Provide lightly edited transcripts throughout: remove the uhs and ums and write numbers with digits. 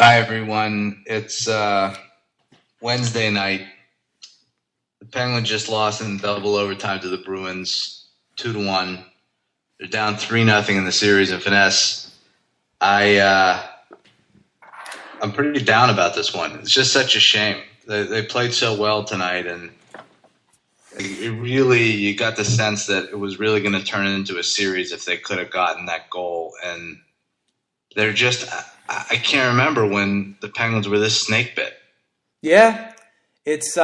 Hi, everyone. It's Wednesday night. The Penguins just lost in double overtime to the Bruins, 2-1. They're down 3-0 in the series in finesse. I'm pretty down about this one. It's just such a shame. They played so well tonight, and you got the sense that it was really going to turn into a series if they could have gotten that goal. And they're just, I can't remember when the Penguins were this snake bit. Yeah, it's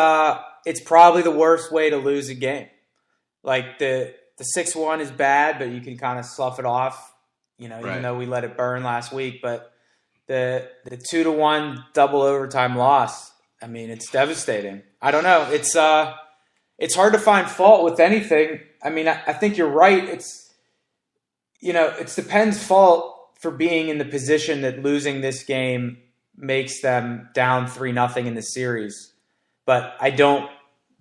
probably the worst way to lose a game. Like the 6-1 is bad, but you can kind of slough it off, Right. even though we let it burn last week. But the 2-1 double overtime loss, I mean, it's devastating. I don't know. It's hard to find fault with anything. I mean, I think you're right. It's the Pens' fault for being in the position that losing this game makes them down 3-0 in the series. But I don't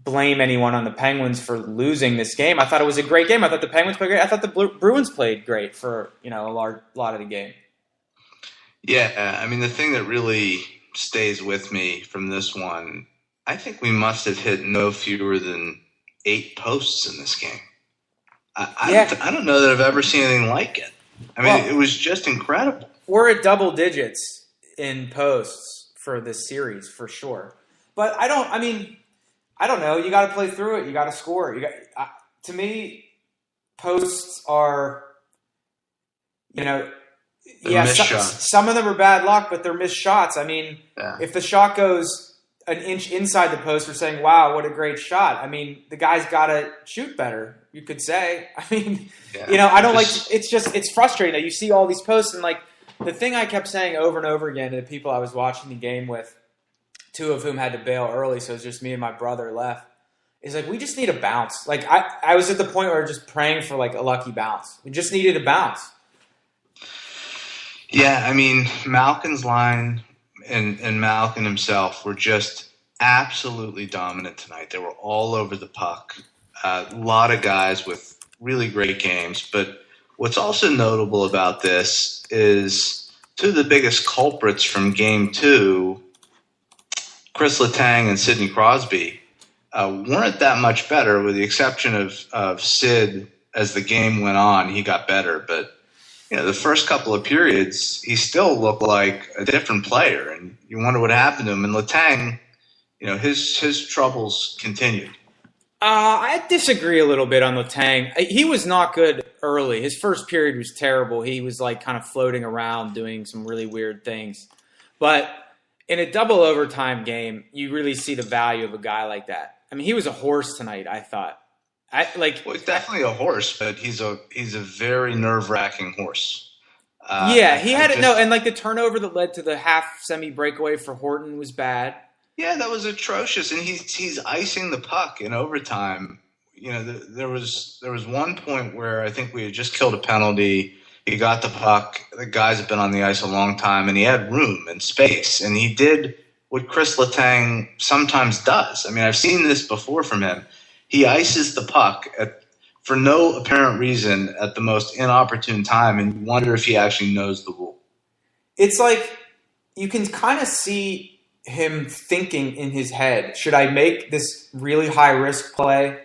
blame anyone on the Penguins for losing this game. I thought it was a great game. I thought the Penguins played great. I thought the Bruins played great for, a lot of the game. Yeah, I mean, the thing that really stays with me from this one, I think we must have hit no fewer than 8 posts in this game. I don't know that I've ever seen anything like it. I mean, it was just incredible. We're at double digits in posts for this series for sure. But I don't know. You got to play through it. You got to score. To me, posts are, missed shots. Some of them are bad luck, but they're missed shots. I mean, If the shot goes an inch inside the post, we're saying, wow, what a great shot. I mean, the guy's got to shoot better, you could say. I mean, I don't it's frustrating that you see all these posts. And, the thing I kept saying over and over again to the people I was watching the game with, 2 of whom had to bail early, so it was just me and my brother left, is, we just need a bounce. I was at the point where we were just praying for, a lucky bounce. We just needed a bounce. Yeah, I mean, Malkin's line and Malkin himself were just absolutely dominant tonight. They were all over the puck. A lot of guys with really great games. But what's also notable about this is 2 of the biggest culprits from Game 2, Chris Letang and Sidney Crosby, weren't that much better, with the exception of Sid. As the game went on, he got better. But the first couple of periods, he still looked like a different player, and you wonder what happened to him. And Letang, his troubles continued. I disagree a little bit on Letang. He was not good early. His first period was terrible. He was kind of floating around doing some really weird things. But in a double overtime game, you really see the value of a guy like that. I mean, he was a horse tonight, I thought. Well, he's definitely a horse, but he's a very nerve-wracking horse. And the turnover that led to the half semi breakaway for Horton was bad. Yeah, that was atrocious, and he's icing the puck in overtime. There was one point where I think we had just killed a penalty. He got the puck. The guys have been on the ice a long time, and he had room and space, and he did what Chris Letang sometimes does. I mean, I've seen this before from him. He ices the puck for no apparent reason at the most inopportune time, and you wonder if he actually knows the rule. It's you can kind of see him thinking in his head, should I make this really high-risk play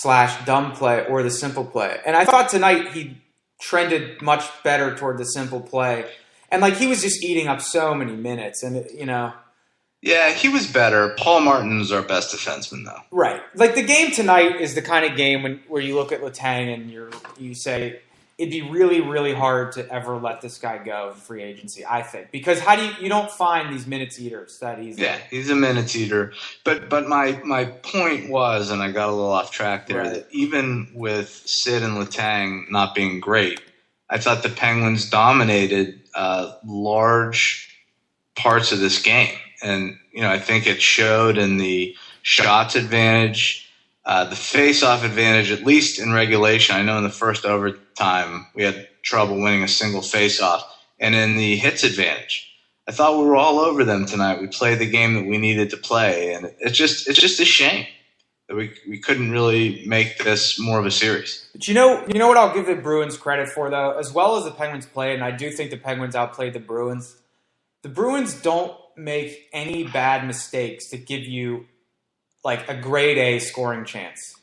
/ dumb play or the simple play? And I thought tonight he trended much better toward the simple play. And, he was just eating up so many minutes, and, Yeah, he was better. Paul Martin's our best defenseman, though. Right. The game tonight is the kind of game where you look at Letang and you say, it'd be really, really hard to ever let this guy go in free agency, I think. Because you don't find these minutes eaters that easily. Yeah, he's a minutes eater. But my point was, and I got a little off track there, that even with Sid and Letang not being great, I thought the Penguins dominated large parts of this game. And, I think it showed in the shots advantage, the face-off advantage, at least in regulation. I know in the first overtime we had trouble winning a single face-off. And in the hits advantage, I thought we were all over them tonight. We played the game that we needed to play. And it's just a shame that we couldn't really make this more of a series. But you know what I'll give the Bruins credit for, though? As well as the Penguins played, and I do think the Penguins outplayed the Bruins, the Bruins don't make any bad mistakes to give you like a grade A scoring chance.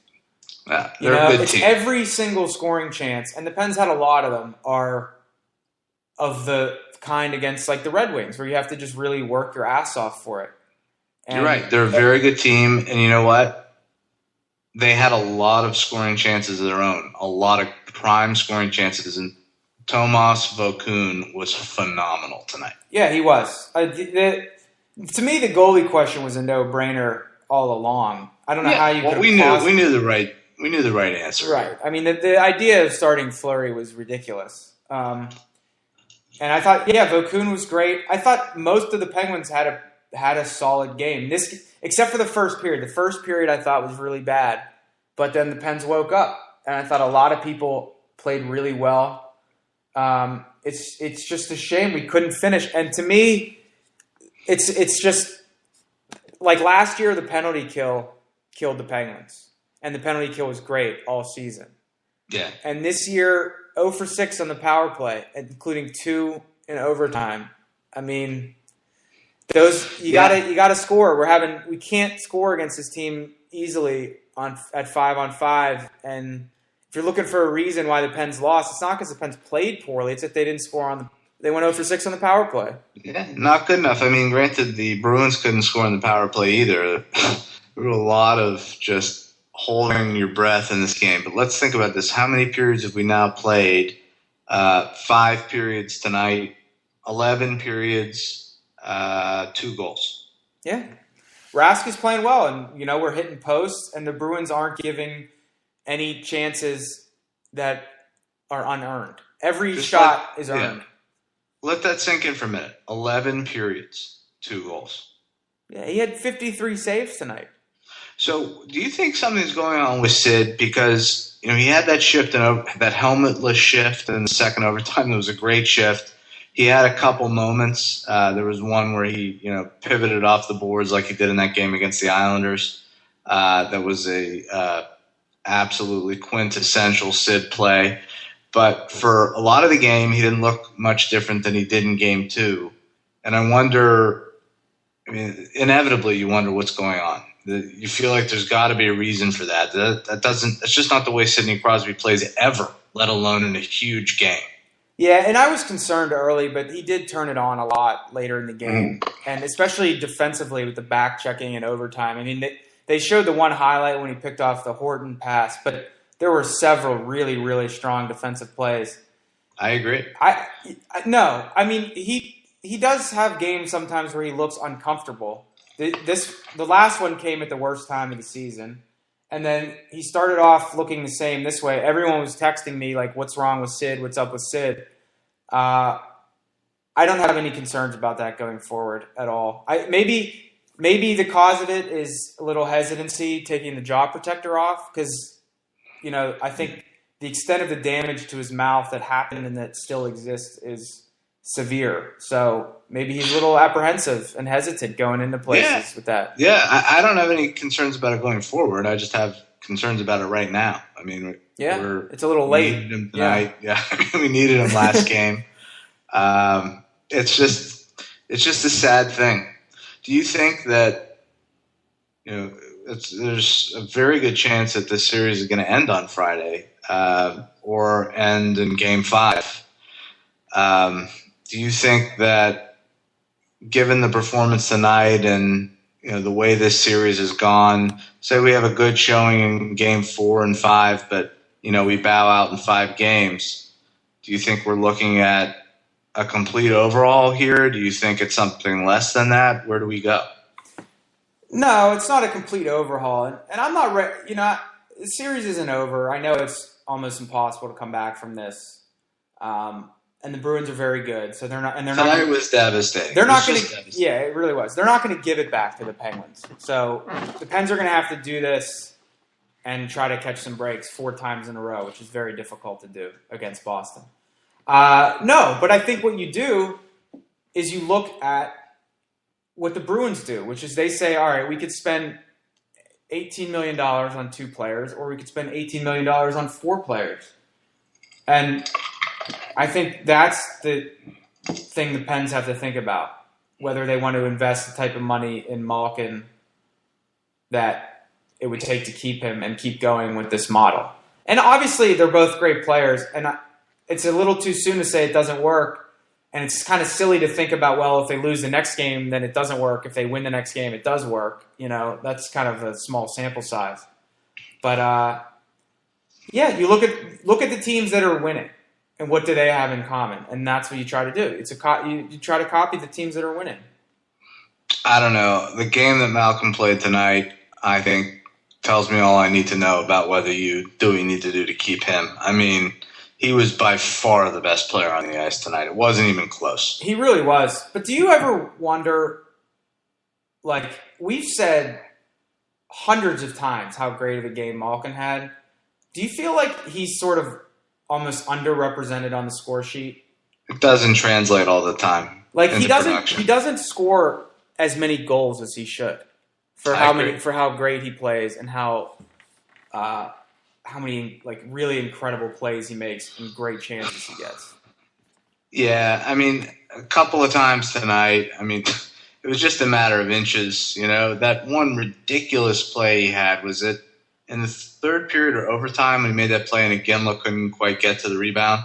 Yeah, they're a good team. Every single scoring chance, and the Pens had a lot of them, are of the kind against like the Red Wings, where you have to just really work your ass off for it. And you're right. They're a very good team, and you know what? They had a lot of scoring chances of their own, a lot of prime scoring chances, and Tomas Vokoun was phenomenal tonight. Yeah, he was. To me, the goalie question was a no-brainer all along. I don't know how you could. We knew the right answer. Right. I mean, the idea of starting Fleury was ridiculous. And I thought, Vokoun was great. I thought most of the Penguins had a solid game. Except for the first period. The first period I thought was really bad, but then the Pens woke up, and I thought a lot of people played really well. It's just a shame we couldn't finish. And to me, it's just like last year, the penalty kill killed the Penguins, and the penalty kill was great all season. Yeah. And this year, 0 for 6 on the power play, including 2 in overtime. I mean, those you gotta score. We can't score against this team easily at 5-on-5, and if you're looking for a reason why the Pens lost, it's not because the Pens played poorly. It's that they didn't score they went 0 for 6 on the power play. Yeah, not good enough. I mean, granted, the Bruins couldn't score on the power play either. There were a lot of just holding your breath in this game. But let's think about this. How many periods have we now played? 5 periods tonight, 11 periods, 2 goals. Yeah. Rask is playing well, and, we're hitting posts, and the Bruins aren't giving any chances that are unearned. Every shot is earned. Yeah. Let that sink in for a minute. 11 periods, 2 goals. Yeah, he had 53 saves tonight. So do you think something's going on with Sid? Because, he had that shift, that helmetless shift in the second overtime. It was a great shift. He had a couple moments. There was one where he, pivoted off the boards like he did in that game against the Islanders. That was a absolutely quintessential Sid play. But for a lot of the game, he didn't look much different than he did in Game 2. And I wonder, inevitably you wonder what's going on. You feel like there's got to be a reason for that. That's just not the way Sidney Crosby plays ever, let alone in a huge game. Yeah, and I was concerned early, but he did turn it on a lot later in the game. And especially defensively with the back checking in overtime. I mean, they showed the one highlight when he picked off the Horton pass, but there were several really, really strong defensive plays. I agree. He does have games sometimes where he looks uncomfortable. The last one came at the worst time of the season, and then he started off looking the same this way. Everyone was texting me like, "What's wrong with Sid? What's up with Sid?" I don't have any concerns about that going forward at all. Maybe the cause of it is a little hesitancy taking the jaw protector off because, I think the extent of the damage to his mouth that happened and that still exists is severe. So maybe he's a little apprehensive and hesitant going into places with that. Yeah, I don't have any concerns about it going forward. I just have concerns about it right now. I mean, it's a little late. We needed him tonight. Yeah, we needed him last game. It's just a sad thing. Do you think that there's a very good chance that this series is going to end on Friday or end in Game 5? Do you think that, given the performance tonight and the way this series has gone, say we have a good showing in Game 4 and 5, but we bow out in 5 games, do you think we're looking at a complete overhaul here? Do you think it's something less than that? Where do we go? No, it's not a complete overhaul, and I'm not ready. The series isn't over. I know it's almost impossible to come back from this. And the Bruins are very good, so they're not. And tonight was devastating. They're not going to. Yeah, it really was. They're not going to give it back to the Penguins. So the Pens are going to have to do this and try to catch some breaks 4 times in a row, which is very difficult to do against Boston. No, but I think what you do is you look at what the Bruins do, which is they say, all right, we could spend $18 million on 2 players, or we could spend $18 million on 4 players. And I think that's the thing the Pens have to think about. whether they want to invest the type of money in Malkin that it would take to keep him and keep going with this model. And obviously, they're both great players, and it's a little too soon to say it doesn't work. And it's kind of silly to think about, well, if they lose the next game, then it doesn't work. If they win the next game, it does work. That's kind of a small sample size. But yeah, you look at the teams that are winning, and what do they have in common? And that's what you try to do. You try to copy the teams that are winning. I don't know. The game that Malcolm played tonight, I think, tells me all I need to know about what you need to do to keep him. I mean, he was by far the best player on the ice tonight. It wasn't even close. He really was. But do you ever wonder, like, we've said hundreds of times how great of a game Malkin had. Do you feel like he's sort of almost underrepresented on the score sheet? It doesn't translate all the time. Like, he doesn't score as many goals as he should for how great he plays and how many like really incredible plays he makes and great chances he gets. Yeah, I mean, a couple of times tonight, I mean, it was just a matter of inches. That one ridiculous play he had, was it in the third period or overtime when he made that play and Iginla couldn't quite get to the rebound?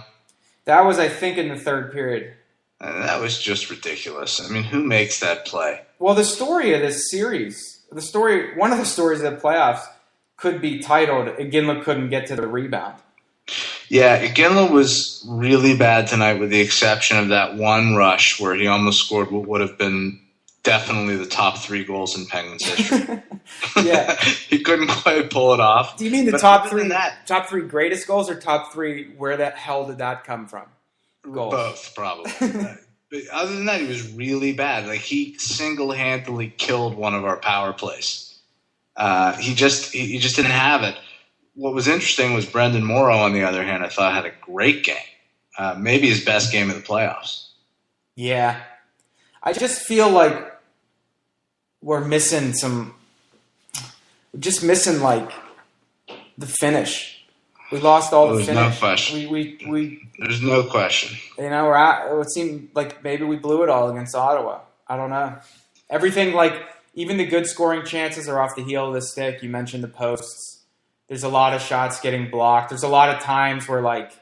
That was, I think, in the third period. That was just ridiculous. I mean, who makes that play? Well, the story of this series, one of the stories of the playoffs could be titled, Iginla couldn't get to the rebound. Yeah, Iginla was really bad tonight with the exception of that one rush where he almost scored what would have been definitely the top 3 goals in Penguins history. Yeah. He couldn't quite pull it off. Do you mean the top three greatest goals or top 3 where the hell did that come from? Goals. Both, probably. But other than that, he was really bad. Like, he single-handedly killed one of our power plays. He just didn't have it. What was interesting was Brendan Morrow, on the other hand, I thought had a great game. Maybe his best game of the playoffs. Yeah. I just feel like we're missing like the finish. We lost all the finish. There's no question. There's no question. It seemed like maybe we blew it all against Ottawa. I don't know. Everything, like, even the good scoring chances are off the heel of the stick. You mentioned the posts. There's a lot of shots getting blocked. There's a lot of times where, like,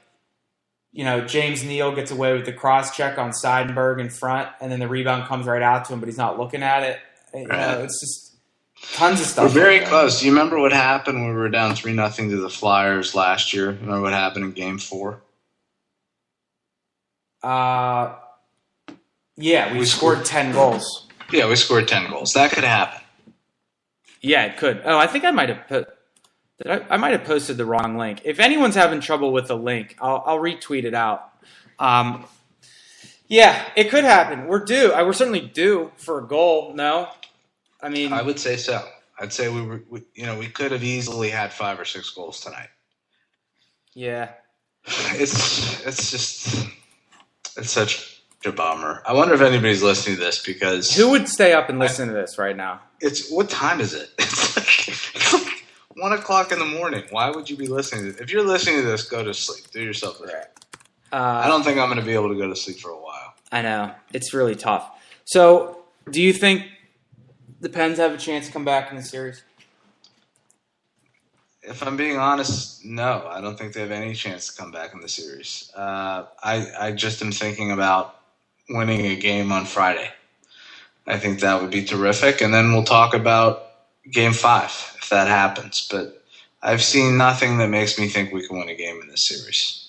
James Neal gets away with the cross-check on Seidenberg in front, and then the rebound comes right out to him, but he's not looking at it. It's just tons of stuff. We're very close. Do you remember what happened when we were down 3-0 to the Flyers last year? Remember what happened in Game 4? Yeah, we scored 10 goals. Yeah, we scored 10 goals. That could happen. Yeah, it could. Oh, I think I might have I might have posted the wrong link. If anyone's having trouble with the link, I'll retweet it out. Yeah, it could happen. We're due. We're certainly due for a goal. No, I mean, I would say so. I'd say we could have easily had 5 or 6 goals tonight. Yeah, it's such a bummer. I wonder if anybody's listening to this because who would stay up and listen to this right now? What time is it? It's like 1 o'clock in the morning. Why would you be listening to this? If you're listening to this, go to sleep. Do yourself a favor. I don't think I'm going to be able to go to sleep for a while. I know. It's really tough. So, do you think the Pens have a chance to come back in the series? If I'm being honest, no. I don't think they have any chance to come back in the series. I just am thinking about winning a game on Friday. I think that would be terrific. And then we'll talk about Game 5 if that happens. But I've seen nothing that makes me think we can win a game in this series.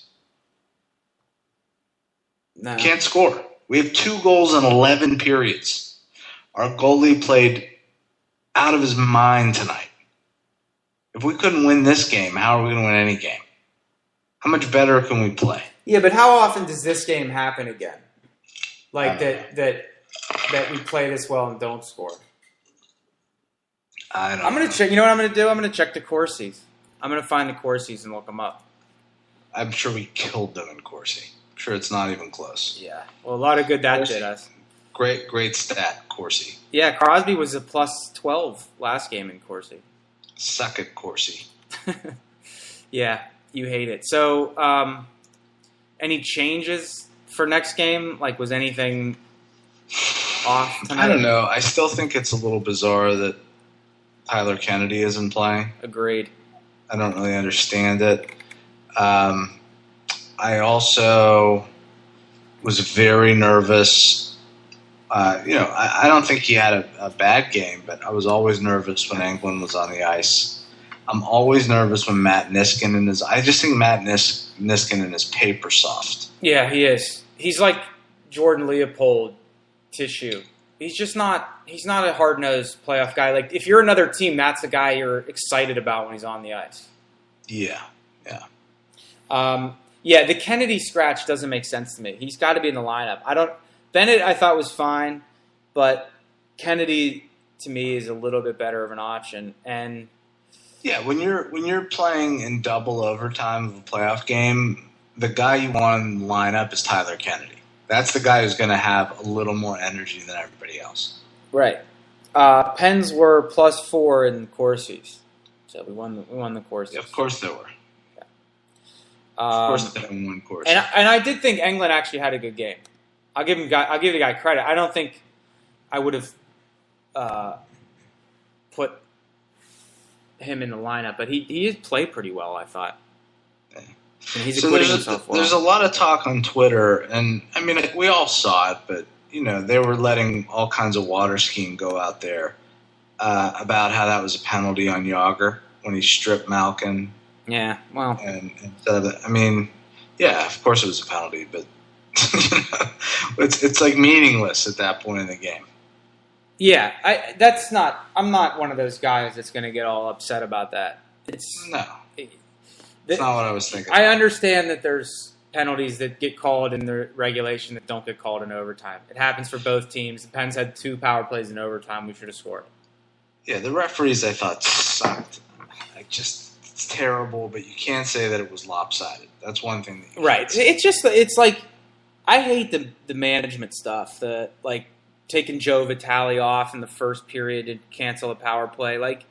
No. Can't score. We have 2 goals in 11 periods. Our goalie played out of his mind tonight. If we couldn't win this game, how are we going to win any game? How much better can we play? Yeah, but how often does this game happen again? Like that we play this well and don't score. I'm going to check. You know what I'm going to do? I'm going to check the Corsies. I'm going to find the Corsies and look them up. I'm sure we killed them in Corsi. I'm sure it's not even close. Yeah. Well, a lot of good that did us. Great stat, Corsi. Yeah, Crosby was a plus 12 last game in Corsi. Suck it, Corsi. Yeah, you hate it. So, any changes for next game? Like, was anything off tonight? I don't know. I still think it's a little bizarre that Tyler Kennedy isn't playing. Agreed. I don't really understand it. I also was very nervous. I don't think he had a bad game, but I was always nervous when England was on the ice. I'm always nervous when Matt Niskanen is. I just think Matt Niskanen is paper soft. Yeah, he is. He's like Jordan Leopold tissue. He's just not. He's not a hard nosed playoff guy. Like if you're another team, that's the guy you're excited about when he's on the ice. Yeah. Yeah, the Kennedy scratch doesn't make sense to me. He's got to be in the lineup. Bennett I thought was fine, but Kennedy to me is a little bit better of an option. And yeah, when you're playing in double overtime of a playoff game, the guy you want in the lineup is Tyler Kennedy. That's the guy who's going to have a little more energy than everybody else. Right. Pens were +4 in Corsi's, so we won the Corsi's. Yeah, of course they were. Of course they won Corsi. And I did think England actually had a good game. I'll give the guy credit. I don't think I would have put him in the lineup, but he did play pretty well, I thought. Yeah. And he's acquitting himself well. There's a lot of talk on Twitter, and I mean we all saw it, but they were letting all kinds of water skiing go out there about how that was a penalty on Yager when he stripped Malkin. Yeah, well, and instead of that, I mean, yeah, of course it was a penalty, but it's like meaningless at that point in the game. Yeah, I'm not one of those guys that's going to get all upset about that. It's not what I was thinking. I understand that there's penalties that get called in the regulation that don't get called in overtime. It happens for both teams. The Pens had 2 power plays in overtime. We should have scored. Yeah, the referees I thought sucked. It's terrible, but you can't say that it was lopsided. That's one thing. That right. It's like I hate the management stuff. The like taking Joe Vitale off in the first period to cancel a power play. Like,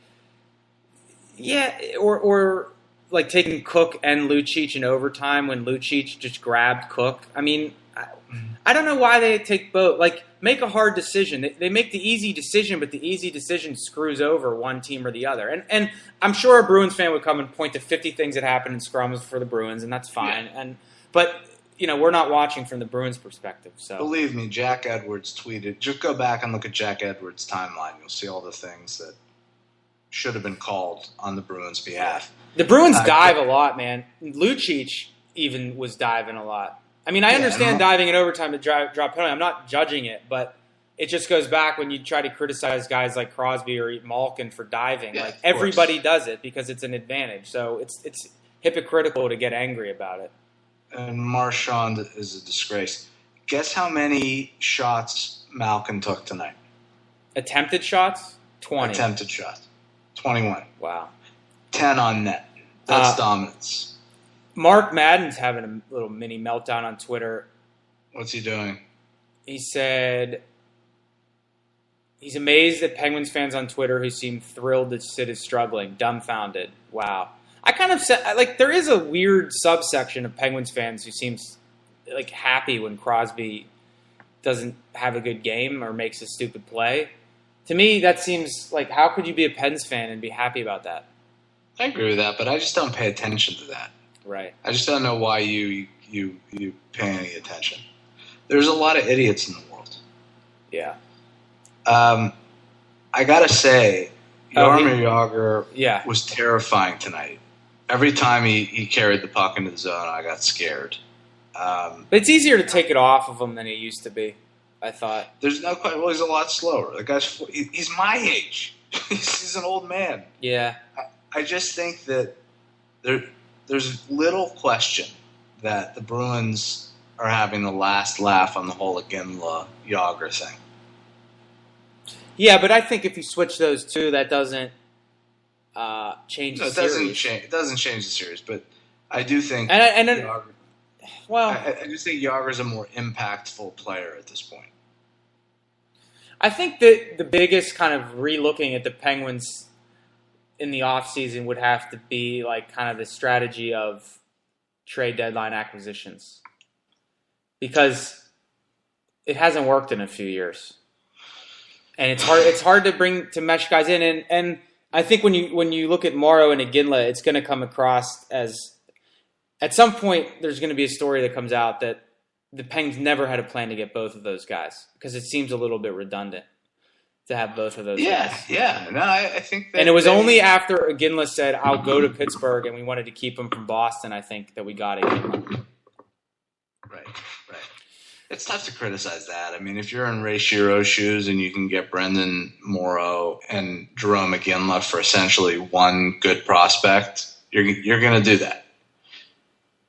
yeah, or like taking Cook and Lucic in overtime when Lucic just grabbed Cook. I mean, I don't know why they take both. Like, make a hard decision. They make the easy decision, but the easy decision screws over one team or the other. And I'm sure a Bruins fan would come and point to 50 things that happened in scrums for the Bruins, and that's fine. Yeah. But we're not watching from the Bruins' perspective. So believe me, Jack Edwards tweeted. Just go back and look at Jack Edwards' timeline. You'll see all the things that should have been called on the Bruins' behalf. The Bruins dive a lot, man. Lucic even was diving a lot. I mean, I understand diving in overtime to drop penalty. I'm not judging it, but it just goes back when you try to criticize guys like Crosby or Malkin for diving. Yeah, like everybody does it because it's an advantage. So it's hypocritical to get angry about it. And Marchand is a disgrace. Guess how many shots Malkin took tonight? Attempted shots? 20. Attempted shots. 21. Wow. 10 on net. That's dominance. Mark Madden's having a little mini meltdown on Twitter. What's he doing? He said he's amazed at Penguins fans on Twitter who seem thrilled that Sid is struggling, dumbfounded. Wow. I kind of said, like, there is a weird subsection of Penguins fans who seems like happy when Crosby doesn't have a good game or makes a stupid play. To me, that seems like, how could you be a Pens fan and be happy about that? I agree with that, but I just don't pay attention to that. Right. I just don't know why you pay any attention. There's a lot of idiots in the world. Yeah. I gotta say, Jaromir Jagr Yeah. was terrifying tonight. Every time he carried the puck into the zone, I got scared. But it's easier to take it off of him than it used to be, I thought. There's no question. Well, he's a lot slower. The guy's he's my age. He's an old man. Yeah. I just think that there's little question that the Bruins are having the last laugh on the whole Iginla-Jagr thing. Yeah, but I think if you switch those two, that doesn't change the series. It doesn't change the series, but I do think Jagr, I just think Yager's a more impactful player at this point. I think that the biggest kind of re-looking at the Penguins in the offseason would have to be like kind of the strategy of trade deadline acquisitions. Because it hasn't worked in a few years. and it's hard to mesh guys in, and I think when you look at Morrow and Iginla, it's going to come across as at some point there's going to be a story that comes out that the Penguins never had a plan to get both of those guys because it seems a little bit redundant to have both of those guys. Yeah. No, I think that. And it was only after Iginla said, "I'll go to Pittsburgh," and we wanted to keep him from Boston, I think, that we got Iginla. Right. It's tough to criticize that. I mean, if you're in Ray Shiro's shoes and you can get Brendan Morrow and Jerome Iginla for essentially one good prospect, you're going to do that.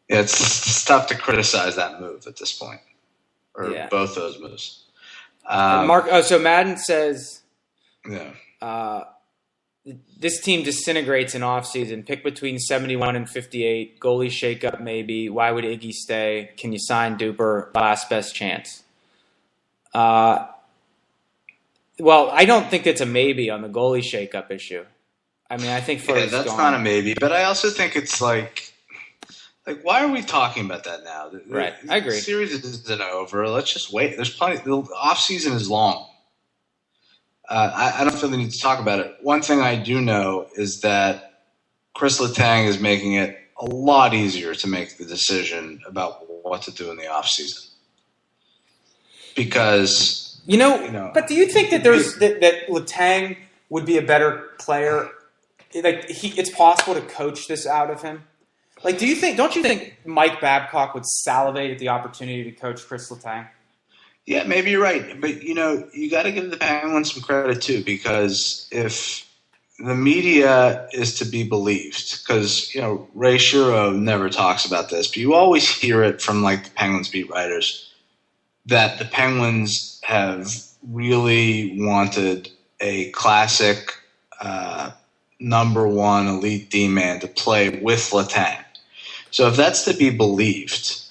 It's tough to criticize that move at this point, or both those moves. So Madden says, yeah. This team disintegrates in offseason. Pick between 71 and 58. Goalie shakeup maybe. Why would Iggy stay? Can you sign Duper? Last best chance. Well, I don't think it's a maybe on the goalie shakeup issue. I mean, I think that's not a maybe, but I also think it's like why are we talking about that now? Right, I agree. The series isn't over. Let's just wait. There's plenty. The offseason is long. I don't feel the need to talk about it. One thing I do know is that Chris Letang is making it a lot easier to make the decision about what to do in the offseason. Because but do you think that that Letang would be a better player? Like it's possible to coach this out of him. Like, don't you think Mike Babcock would salivate at the opportunity to coach Chris Letang? Yeah, maybe you're right. But, you got to give the Penguins some credit, too, because if the media is to be believed, because, Ray Shiro never talks about this, but you always hear it from, the Penguins beat writers, that the Penguins have really wanted a classic number one elite D-man to play with Letang. So if that's to be believed,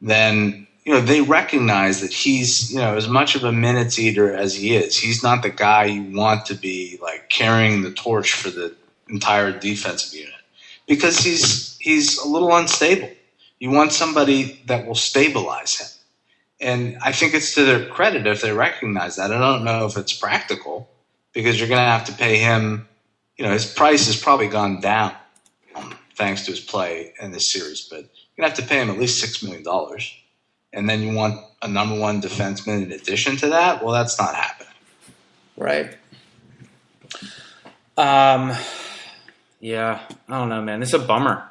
then they recognize that he's, as much of a minutes eater as he is, he's not the guy you want to be carrying the torch for the entire defensive unit because he's a little unstable. You want somebody that will stabilize him. And I think it's to their credit if they recognize that. I don't know if it's practical because you're going to have to pay him, his price has probably gone down thanks to his play in this series, but you're going to have to pay him at least $6 million. And then you want a number one defenseman in addition to that? Well, that's not happening. Right. Yeah, I don't know, man. This is a bummer.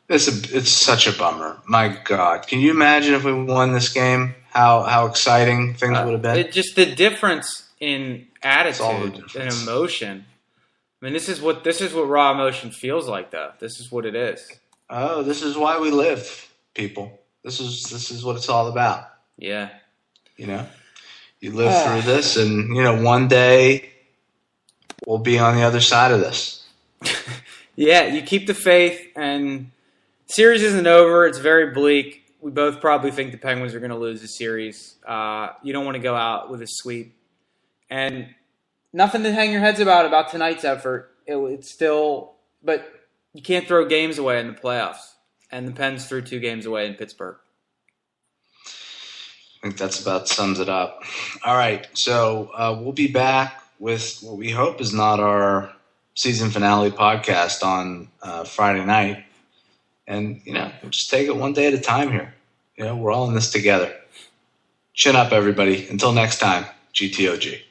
It's such a bummer. My God. Can you imagine if we won this game, how exciting things would have been? Just the difference in attitude and emotion. I mean, this is what raw emotion feels like, though. This is what it is. Oh, this is why we live, people. This is what it's all about. Yeah. You live through this and, one day we'll be on the other side of this. Yeah, you keep the faith and series isn't over. It's very bleak. We both probably think the Penguins are going to lose the series. You don't want to go out with a sweep. And nothing to hang your heads about tonight's effort. It's still, but you can't throw games away in the playoffs. And the Pens threw 2 games away in Pittsburgh. I think that's about sums it up. All right, so we'll be back with what we hope is not our season finale podcast on Friday night. And, we'll just take it one day at a time here. We're all in this together. Chin up, everybody. Until next time, GTOG.